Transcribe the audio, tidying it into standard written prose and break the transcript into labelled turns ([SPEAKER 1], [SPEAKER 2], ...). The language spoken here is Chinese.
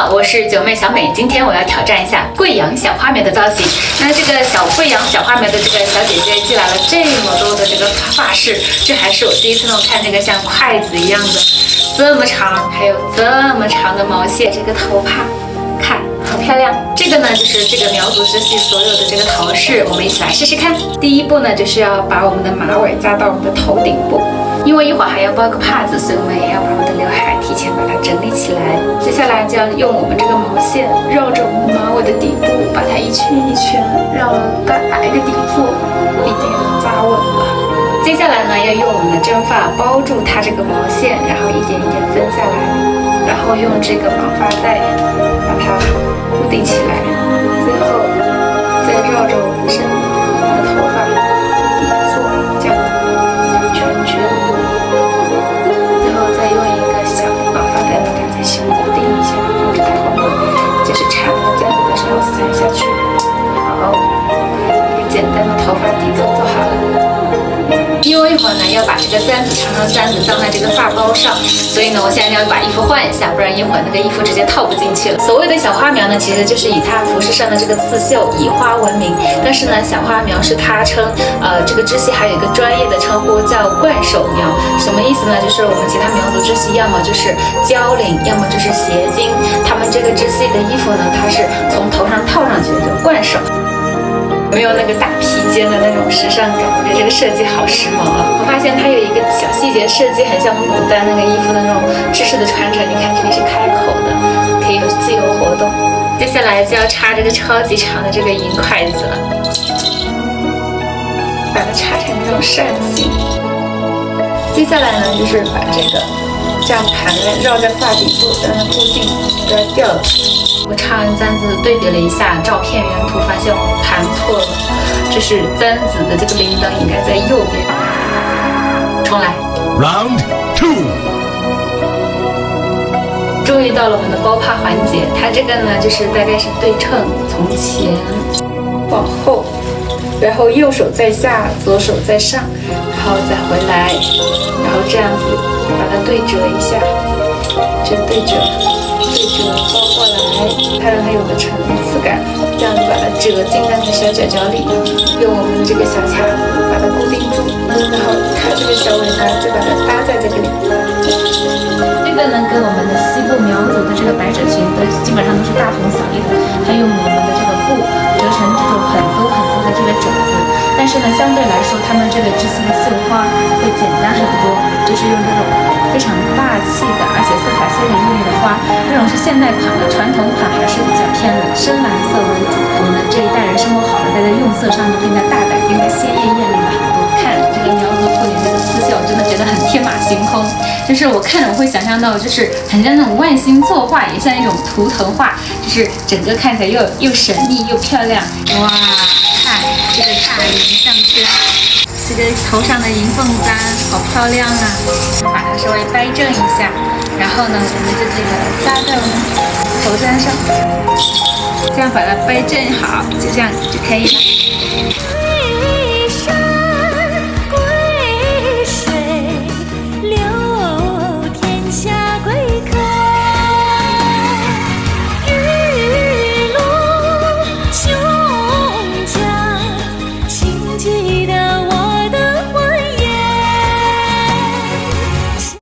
[SPEAKER 1] 好，我是九妹小美，今天我要挑战一下贵阳小花苗的造型。那这个贵阳小花苗的这个小姐姐寄来了这么多的这个发饰，这还是我第一次看那个像筷子一样的这么长，还有这么长的毛线，这个头帕，看好漂亮。这个呢就是这个苗族织系所有的这个头饰，我们一起来试试看。第一步呢就是要把我们的马尾扎到我们的头顶部。因为一会儿还要包个帕子，所以我们也要把我们的刘海提前把它整理起来。接下来就要用我们这个毛线绕着我们马尾的底部，把它一圈一圈绕了大一个底部，一定要扎稳了。接下来呢，要用我们的针发包住它这个毛线，然后一点一点分下来，然后用这个绑发带把它固定起来，最后再绕着我们身的头发底座这样圈圈。再用一个小绑发带把它再小固定一下，放在后面，就是缠这样子的时候塞下去。好，一个简单的头发底座做好了。因为一会儿呢要把这个簪子长簪子装在这个发包上，所以呢我现在要把衣服换一下，不然一会儿那个衣服直接套不进去了。所谓的小花苗呢，其实就是以它服饰上的这个刺绣以花闻名，但是呢小花苗是它称这个织系还有一个专业的称呼叫冠手苗。什么意思呢？就是我们其他苗族织系要么就是交领，要么就是斜襟，他们这个织系的衣服呢，它是从头上套上去的，叫冠手。没有那个大披肩的那种时尚感，我觉得这个设计好时髦啊！我发现它有一个小细节设计，很像我们古代那个衣服的那种知识的传承。你看这里是开口的，可以有自由活动。接下来就要插这个超级长的这个银筷子了，把它插成这种扇形。接下来呢，就是把这个这样盘来绕在发底部，让它固定，不要掉了。我插完簪子对比了一下照片原图，发现我盘错了，这是簪子的这个铃铛应该在右边。重来。Round 2。终于到了我们的包帕环节，它这个呢就是大概是对称，从前往后，然后右手在下，左手在上，然后再回来，然后这样子把它对折一下，这对折包过来，它让它有个层次感，这样子把它折进那个小角角里，用我们的这个小卡子把它固定住，然后它这个小尾巴就把它搭在这个里。这个呢跟我们的西部苗族的这个百褶裙都基本上都是大同小异的，它用我们的这个布折成这种很多的这个褶子，但是呢相对来说他们这个织系的绣花会简单很多，就是用这种非常霸气的，而且色彩鲜明艳丽的花，这种是现代款的，传统款还是比较偏深蓝色为主。我们这一代人生活好了，在用色上面更加大胆，更加鲜艳艳丽了很多。看这个苗族妇女这个刺绣，真的觉得很天马行空。就是我看着我会想象到，就是很像那种万星作画，也像一种图腾画，就是整个看起来又神秘又漂亮。哇，看这个大银项圈。这个头上的银凤簪好漂亮啊！把它稍微掰正一下，然后呢，我们就这个扎在我们头簪上，这样把它掰正好，就这样就可以了。